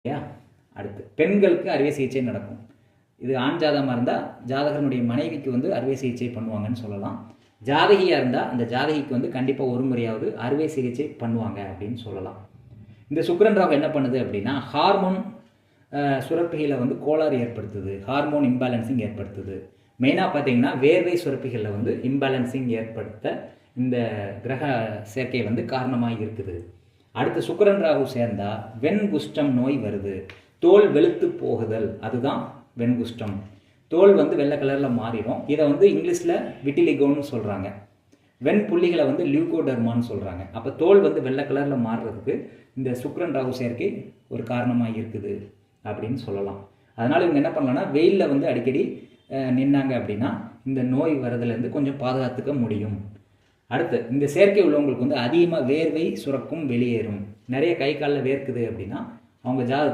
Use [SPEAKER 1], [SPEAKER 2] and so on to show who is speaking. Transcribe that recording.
[SPEAKER 1] இல்லையா? அடுத்து பெண்களுக்கு அறுவை சிகிச்சை நடக்கும். இது ஆண் ஜாதகமாக இருந்தால் ஜாதகனுடைய மனைவிக்கு வந்து அறுவை சிகிச்சை பண்ணுவாங்கன்னு சொல்லலாம். ஜாதகியாக இருந்தால் அந்த ஜாதகிக்கு வந்து கண்டிப்பாக ஒரு முறையாவது அறுவை சிகிச்சை பண்ணுவாங்க அப்படின்னு சொல்லலாம். இந்த சுக்கிரன் ராகு என்ன பண்ணுது அப்படின்னா ஹார்மோன் சுரப்பிகளில் வந்து கோளாறு ஏற்படுத்துது, ஹார்மோன் இம்பேலன்சிங் ஏற்படுத்துது. மெயினாக பார்த்தீங்கன்னா வேர்வை சுரப்பிகளில் வந்து இம்பேலன்சிங் ஏற்படுத்த இந்த கிரக சேர்க்கை வந்து காரணமாக இருக்குது. அடுத்து சுக்கிரன் ராகு சேர்ந்தா வெண்குஷ்டம் நோய் வருது, தோல் வெளுத்து போகுதல், அதுதான் வெண்குஷ்டம். தோல் வந்து வெள்ளை கலரில் மாறிடும். இதை வந்து இங்கிலீஷில் விட்டிலிகோன்னு சொல்கிறாங்க. வெண் புள்ளிகளை வந்து லியூகோடர்மான்னு சொல்கிறாங்க. அப்போ தோல் வந்து வெள்ளை கலரில் மாறுறதுக்கு இந்த சுக்கிரன் ராகு சேர்க்கை ஒரு காரணமாக இருக்குது அப்படின்னு சொல்லலாம். அதனால் இவங்க என்ன பண்ணலாம்னா வெயிலில் வந்து அடிக்கடி நின்னாங்க அப்படின்னா இந்த நோய் வரதுலேருந்து கொஞ்சம் பாதுகாத்துக்க முடியும். அடுத்து இந்த செயற்கை உள்ளவங்களுக்கு வந்து அதிகமாக வேர்வை சுரக்கும், வெளியேறும். நிறைய கை காலில் வேர்க்குது அப்படின்னா அவங்க ஜாதகத்தில்